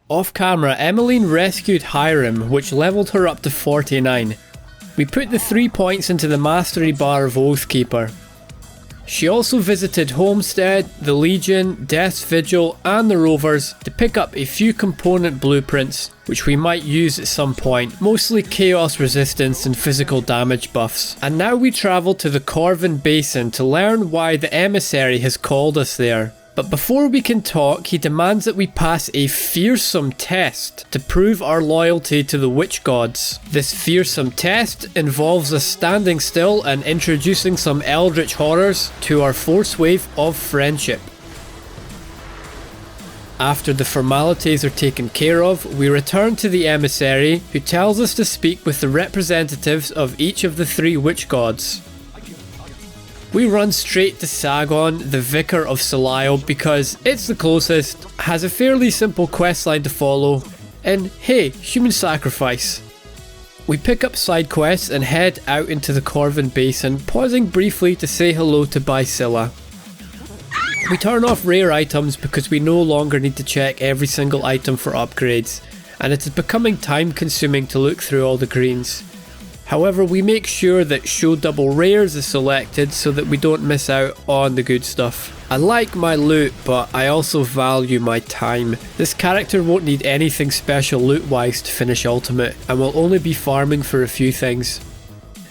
Off camera, Emmeline rescued Hiram, which leveled her up to 49. We put the 3 points into the mastery bar of Oathkeeper. She also visited Homestead, the Legion, Death's Vigil and the Rovers to pick up a few component blueprints which we might use at some point, mostly chaos resistance and physical damage buffs. And now we travel to the Corvin Basin to learn why the emissary has called us there. But before we can talk, he demands that we pass a fearsome test to prove our loyalty to the witch gods. This fearsome test involves us standing still and introducing some eldritch horrors to our force wave of friendship. After the formalities are taken care of, we return to the emissary, who tells us to speak with the representatives of each of the 3 witch gods. We run straight to Sagon, the Vicar of Salio, because it's the closest, has a fairly simple questline to follow, and hey, human sacrifice. We pick up side quests and head out into the Corvin Basin, pausing briefly to say hello to Bysilla. We turn off rare items because we no longer need to check every single item for upgrades, and it is becoming time consuming to look through all the greens. However, we make sure that show double rares is selected so that we don't miss out on the good stuff. I like my loot, but I also value my time. This character won't need anything special loot wise to finish Ultimate, and will only be farming for a few things.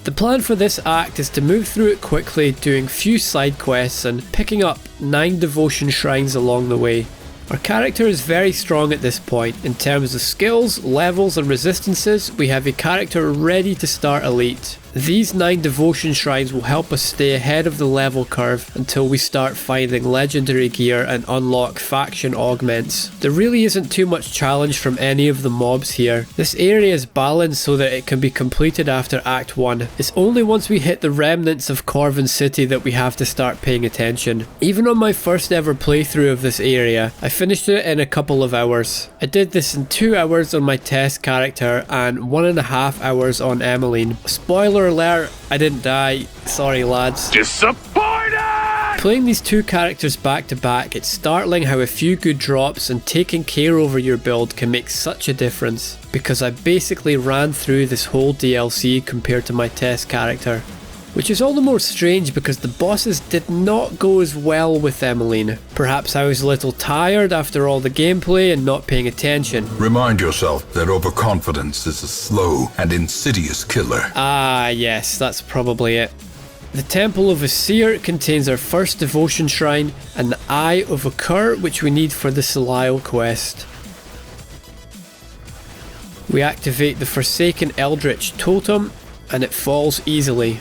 The plan for this act is to move through it quickly, doing few side quests and picking up 9 devotion shrines along the way. Our character is very strong at this point. In terms of skills, levels and resistances, we have a character ready to start elite. These 9 devotion shrines will help us stay ahead of the level curve until we start finding legendary gear and unlock faction augments. There really isn't too much challenge from any of the mobs here. This area is balanced so that it can be completed after Act 1. It's only once we hit the remnants of Corvin City that we have to start paying attention. Even on my first ever playthrough of this area, I finished it in a couple of hours. I did this in 2 hours on my test character and 1.5 hours on Emmeline. Spoiler alert, I didn't die. Sorry lads. Disappointed! Playing these 2 characters back to back, it's startling how a few good drops and taking care over your build can make such a difference, because I basically ran through this whole DLC compared to my test character. Which is all the more strange because the bosses did not go as well with Emmeline. Perhaps I was a little tired after all the gameplay and not paying attention. Remind yourself that overconfidence is a slow and insidious killer. Ah yes, that's probably it. The Temple of Osyr contains our first devotion shrine and the Eye of Osyr, which we need for the Salio quest. We activate the Forsaken Eldritch totem and it falls easily.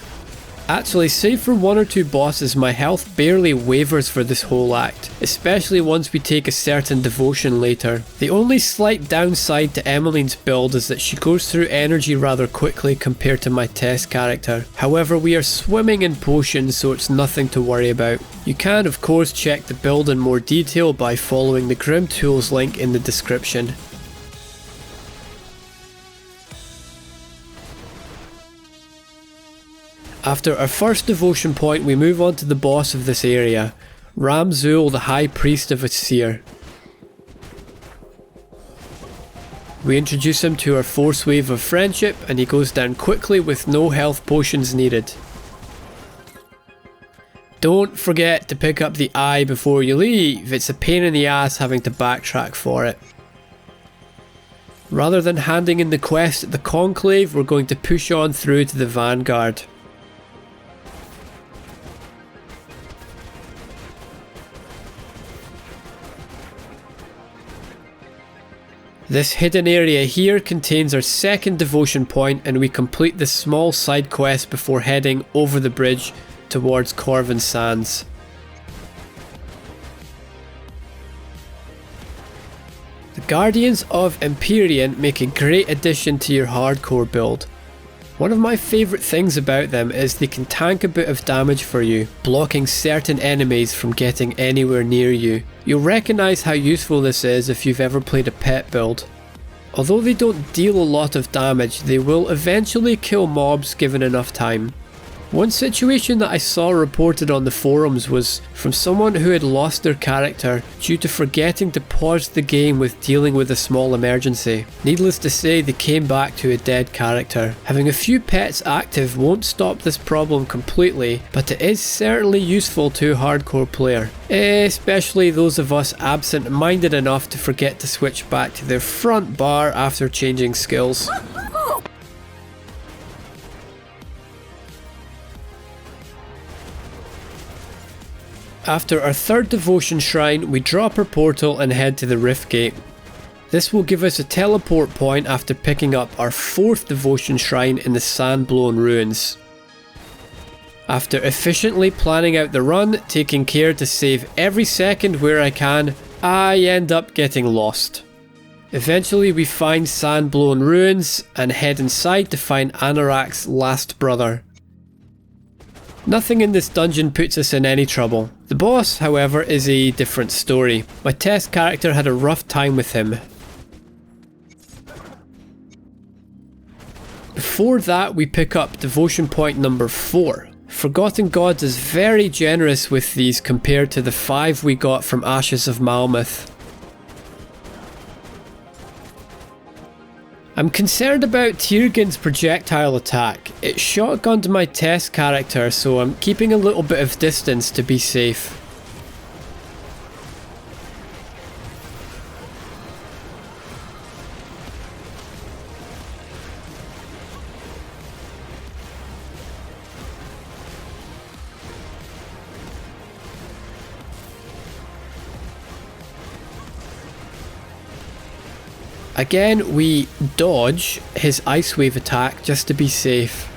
Actually, save for 1 or 2 bosses, my health barely wavers for this whole act, especially once we take a certain devotion later. The only slight downside to Emmeline's build is that she goes through energy rather quickly compared to my test character. However, we are swimming in potions, so it's nothing to worry about. You can of course check the build in more detail by following the Grim Tools link in the description. After our first devotion point, we move on to the boss of this area, Ramzul, the High Priest of Seer. We introduce him to our force wave of friendship and he goes down quickly with no health potions needed. Don't forget to pick up the eye before you leave, it's a pain in the ass having to backtrack for it. Rather than handing in the quest at the Conclave, we're going to push on through to the Vanguard. This hidden area here contains our second devotion point and we complete this small side quest before heading over the bridge towards Corvin Sands. The Guardians of Empyrean make a great addition to your hardcore build. One of my favourite things about them is they can tank a bit of damage for you, blocking certain enemies from getting anywhere near you. You'll recognise how useful this is if you've ever played a pet build. Although they don't deal a lot of damage, they will eventually kill mobs given enough time. One situation that I saw reported on the forums was from someone who had lost their character due to forgetting to pause the game with dealing with a small emergency. Needless to say, they came back to a dead character. Having a few pets active won't stop this problem completely, but it is certainly useful to a hardcore player, especially those of us absent-minded enough to forget to switch back to their front bar after changing skills. After our third devotion shrine, we drop our portal and head to the Rift Gate. This will give us a teleport point after picking up our fourth devotion shrine in the Sandblown Ruins. After efficiently planning out the run, taking care to save every second where I can, I end up getting lost. Eventually we find Sandblown Ruins and head inside to find Anorak's last brother. Nothing in this dungeon puts us in any trouble. The boss, however, is a different story. My test character had a rough time with him. Before that, we pick up devotion point number 4. Forgotten Gods is very generous with these compared to the 5 we got from Ashes of Malmouth. I'm concerned about Tyrgin's projectile attack. It shotgunned my test character, so I'm keeping a little bit of distance to be safe. Again, we dodge his Ice Wave attack just to be safe.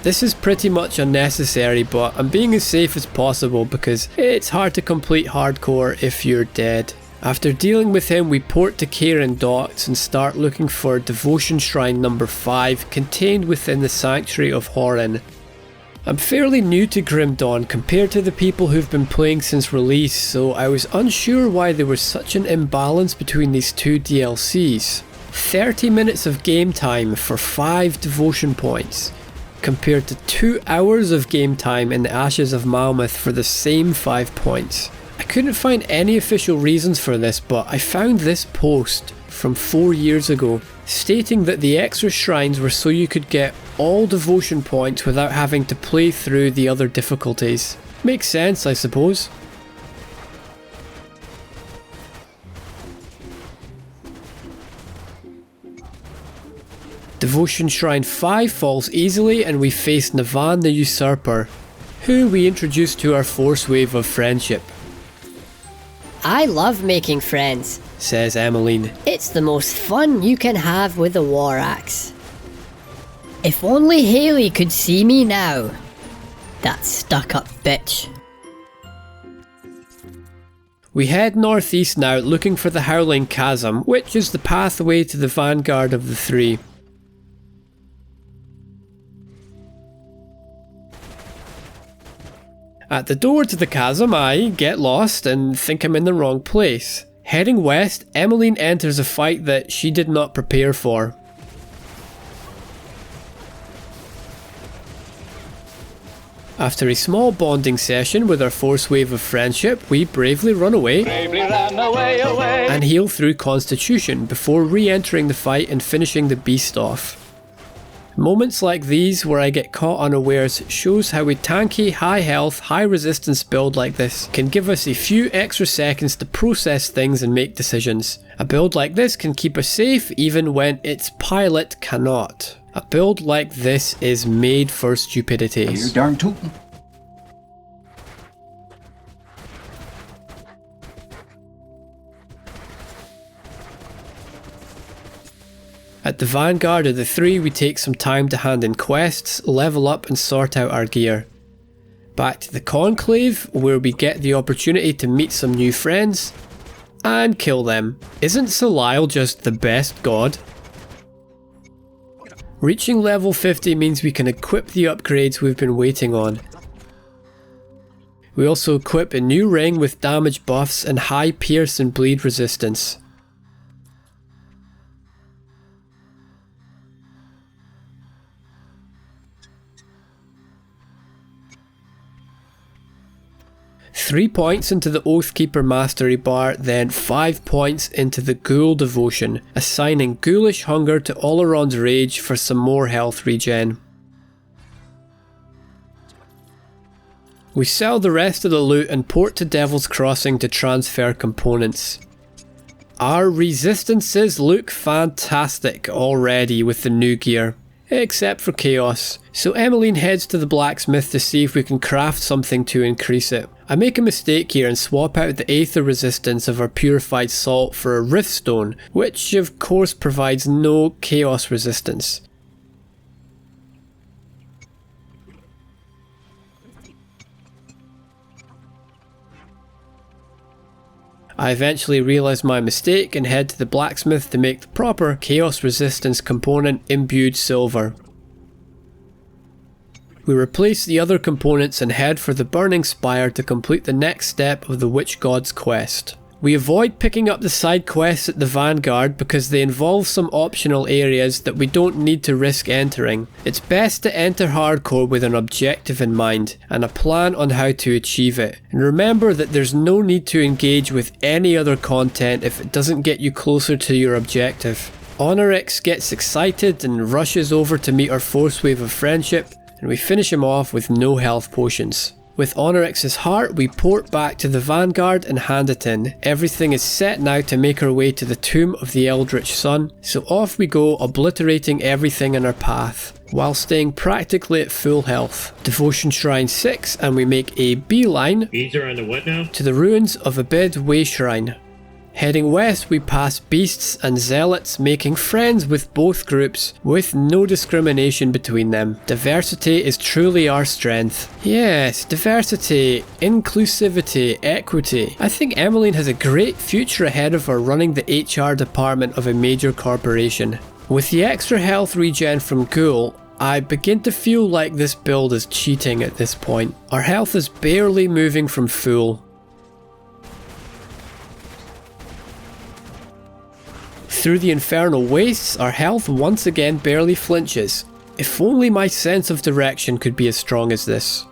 This is pretty much unnecessary, but I'm being as safe as possible because it's hard to complete hardcore if you're dead. After dealing with him, we port to Cairn Docks and start looking for Devotion Shrine number 5 contained within the Sanctuary of Horan. I'm fairly new to Grim Dawn compared to the people who've been playing since release, so I was unsure why there was such an imbalance between these two DLCs. 30 minutes of game time for 5 devotion points, compared to 2 hours of game time in the Ashes of Malmouth for the same 5 points. I couldn't find any official reasons for this, but I found this post from 4 years ago stating that the extra shrines were so you could get all devotion points without having to play through the other difficulties. Makes sense, I suppose. Devotion Shrine 5 falls easily and we face Navan the Usurper, who we introduce to our force wave of friendship. I love making friends, says Emmeline. It's the most fun you can have with a war axe. If only Haley could see me now. That stuck-up bitch. We head northeast now, looking for the Howling Chasm, which is the pathway to the Vanguard of the 3. At the door to the chasm, I get lost and think I'm in the wrong place. Heading west, Emmeline enters a fight that she did not prepare for. After a small bonding session with our force wave of friendship, we bravely run away and heal through Constitution before re-entering the fight and finishing the beast off. Moments like these where I get caught unawares shows how a tanky, high health, high resistance build like this can give us a few extra seconds to process things and make decisions. A build like this can keep us safe even when its pilot cannot. A build like this is made for stupidity. You're darn tootin'. At the Vanguard of the 3, we take some time to hand in quests, level up and sort out our gear. Back to the Conclave, where we get the opportunity to meet some new friends and kill them. Isn't Salile just the best god? Reaching level 50 means we can equip the upgrades we've been waiting on. We also equip a new ring with damage buffs and high pierce and bleed resistance. 3 points into the Oathkeeper Mastery bar, then 5 points into the Ghoul Devotion, assigning Ghoulish Hunger to Oleron's Rage for some more health regen. We sell the rest of the loot and port to Devil's Crossing to transfer components. Our resistances look fantastic already with the new gear, except for Chaos, so Emmeline heads to the blacksmith to see if we can craft something to increase it. I make a mistake here and swap out the Aether resistance of our purified salt for a Riftstone, which of course provides no Chaos resistance. I eventually realise my mistake and head to the blacksmith to make the proper Chaos Resistance component imbued silver. We replace the other components and head for the Burning Spire to complete the next step of the Witch God's quest. We avoid picking up the side quests at the Vanguard because they involve some optional areas that we don't need to risk entering. It's best to enter hardcore with an objective in mind and a plan on how to achieve it. And remember that there's no need to engage with any other content if it doesn't get you closer to your objective. Onyx gets excited and rushes over to meet our Force Wave of Friendship, and we finish him off with no health potions. With Onyx's heart, we port back to the Vanguard and hand it in. Everything is set now to make our way to the tomb of the Eldritch Sun, so off we go, obliterating everything in our path, while staying practically at full health. Devotion Shrine 6, and we make a beeline to the ruins of Abyd Way Shrine. Heading west, we pass beasts and zealots, making friends with both groups, with no discrimination between them. Diversity is truly our strength. Yes, diversity, inclusivity, equity. I think Emmeline has a great future ahead of her running the HR department of a major corporation. With the extra health regen from Ghoul, I begin to feel like this build is cheating at this point. Our health is barely moving from full. Through the infernal wastes, our health once again barely flinches. If only my sense of direction could be as strong as this.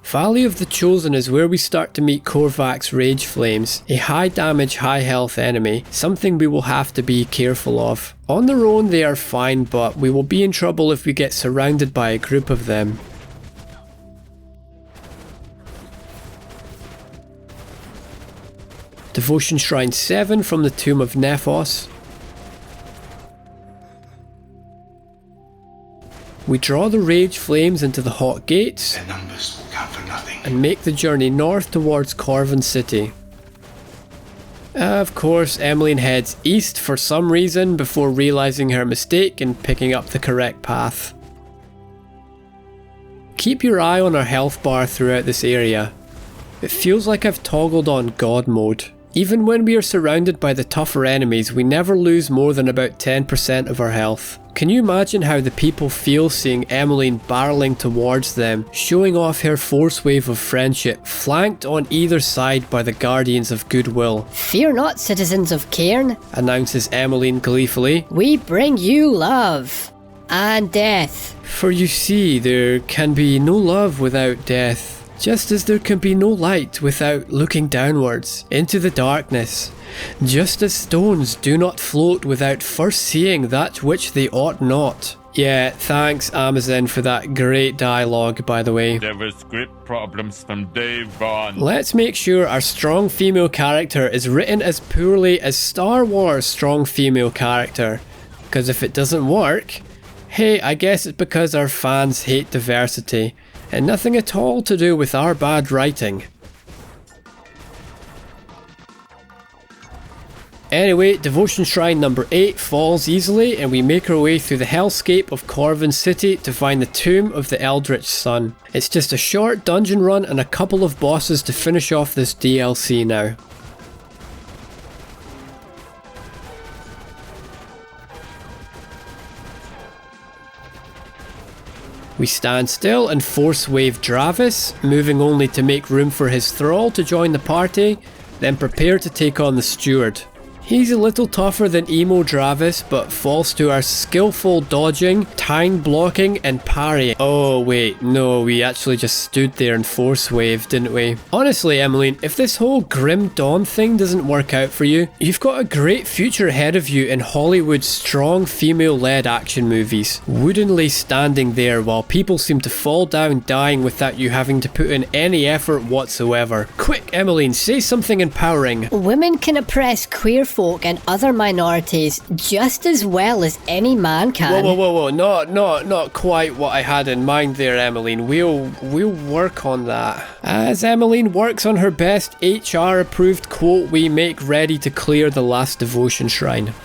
Valley of the Chosen is where we start to meet Korvak's Rage Flames, a high damage, high health enemy, something we will have to be careful of. On their own they are fine, but we will be in trouble if we get surrounded by a group of them. Devotion Shrine 7 from the Tomb of Nephos. We draw the Rage Flames into the Hot Gates Their numbers will count for nothing. And make the journey north towards Corvin City. Of course, Emmeline heads east for some reason before realising her mistake and picking up the correct path. Keep your eye on our health bar throughout this area. It feels like I've toggled on God mode. Even when we are surrounded by the tougher enemies, we never lose more than about 10% of our health. Can you imagine how the people feel seeing Emmeline barreling towards them, showing off her force wave of friendship, flanked on either side by the Guardians of Goodwill? Fear not, citizens of Cairn, announces Emmeline gleefully. We bring you love and death. For you see, there can be no love without death. Just as there can be no light without looking downwards into the darkness, just as stones do not float without first seeing that which they ought not. Yeah, thanks Amazon for that great dialogue, by the way. There was script problems from day one. Let's make sure our strong female character is written as poorly as Star Wars' strong female character, because if it doesn't work, hey, I guess it's because our fans hate diversity. And nothing at all to do with our bad writing. Anyway, Devotion Shrine number 8 falls easily and we make our way through the hellscape of Corvin City to find the tomb of the Eldritch Sun. It's just a short dungeon run and a couple of bosses to finish off this DLC now. We stand still and force wave Dravis, moving only to make room for his thrall to join the party, then prepare to take on the steward. He's a little tougher than Emo Dravis, but falls to our skillful dodging, time blocking, and parrying. Oh wait, no, we actually just stood there and force waved, didn't we? Honestly, Emmeline, if this whole Grim Dawn thing doesn't work out for you, you've got a great future ahead of you in Hollywood's strong female-led action movies, woodenly standing there while people seem to fall down dying without you having to put in any effort whatsoever. Quick, Emmeline, say something empowering. Women can oppress queer folk and other minorities just as well as any man can. Whoa, not quite what I had in mind there, Emmeline. We'll work on that. As Emmeline works on her best HR-approved quote, we make ready to clear the last devotion shrine.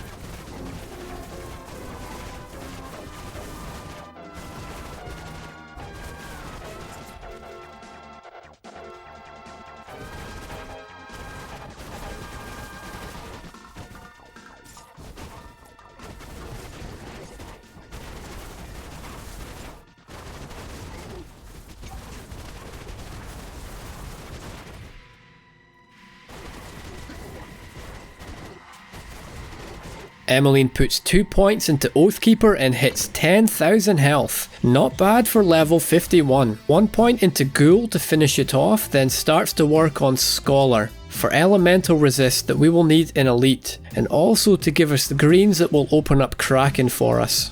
Emmeline puts 2 points into Oathkeeper and hits 10,000 health. Not bad for level 51. 1 point into Ghoul to finish it off, then starts to work on Scholar for elemental resist that we will need in Elite, and also to give us the greens that will open up Kraken for us.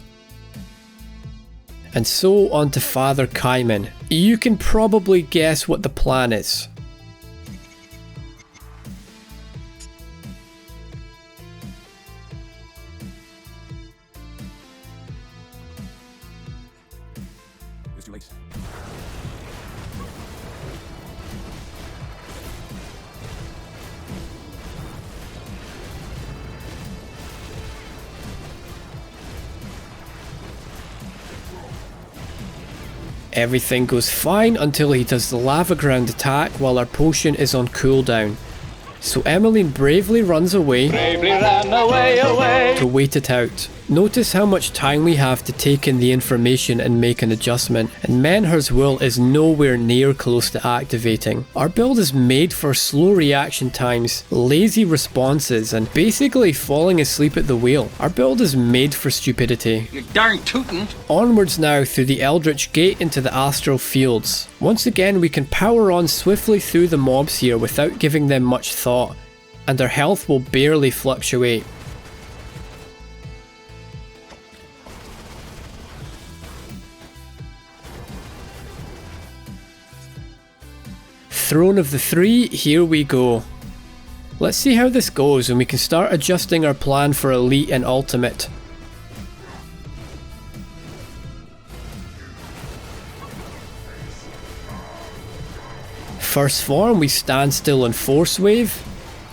And so on to Father Kaiman. You can probably guess what the plan is. Everything goes fine until he does the lava ground attack while our potion is on cooldown. So Emmeline bravely runs away to wait it out. Notice how much time we have to take in the information and make an adjustment, and Menher's Will is nowhere near close to activating. Our build is made for slow reaction times, lazy responses, and basically falling asleep at the wheel. Our build is made for stupidity. You darn tootin'. Onwards now through the Eldritch Gate into the Astral Fields. Once again we can power on swiftly through the mobs here without giving them much thought, and our health will barely fluctuate. Throne of the Three, here we go. Let's see how this goes and we can start adjusting our plan for Elite and Ultimate. First form, we stand still and Force Wave,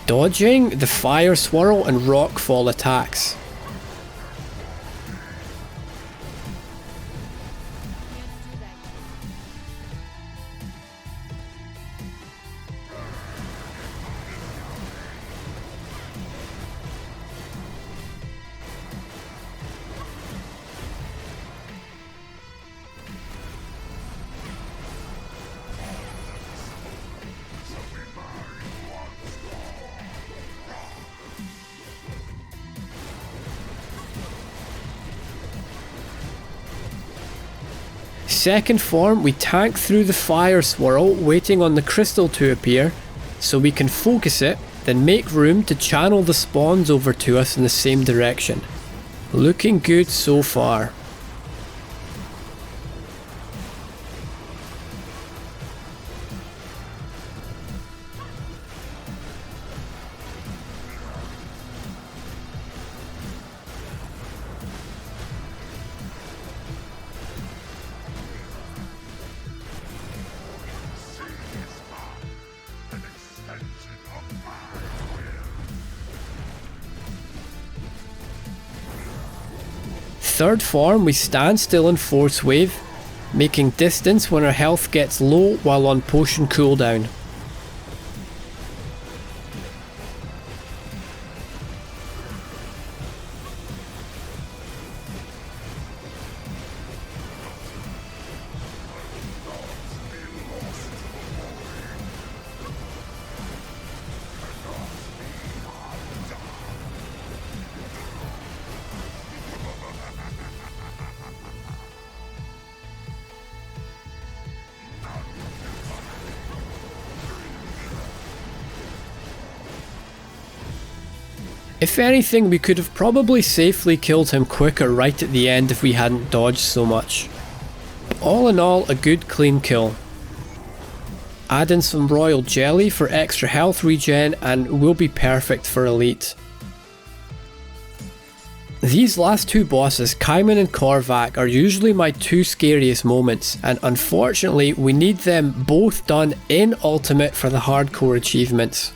dodging the Fire Swirl and Rockfall attacks. Second form, we tank through the Fire Swirl, waiting on the crystal to appear, so we can focus it, then make room to channel the spawns over to us in the same direction. Looking good so far. Third form, we stand still in Force Wave, making distance when our health gets low while on potion cooldown. If anything, we could have probably safely killed him quicker right at the end if we hadn't dodged so much. But all in all, a good clean kill. Add in some royal jelly for extra health regen and we'll be perfect for elite. These last two bosses, Kaiman and Korvac, are usually my two scariest moments, and unfortunately we need them both done in Ultimate for the hardcore achievements.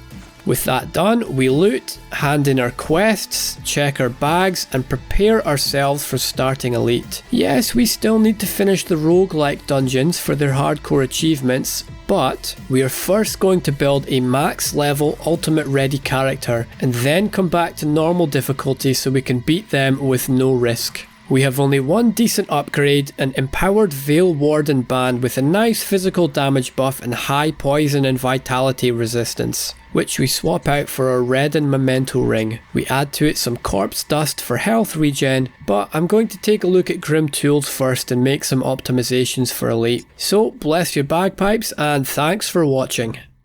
With that done, we loot, hand in our quests, check our bags, and prepare ourselves for starting Elite. Yes, we still need to finish the roguelike dungeons for their hardcore achievements, but we are first going to build a max level ultimate ready character and then come back to normal difficulty so we can beat them with no risk. We have only one decent upgrade, an empowered Veil Warden band with a nice physical damage buff and high poison and vitality resistance, which we swap out for our Redden Memento ring. We add to it some corpse dust for health regen, but I'm going to take a look at Grim Tools first and make some optimizations for Elite. So bless your bagpipes and thanks for watching.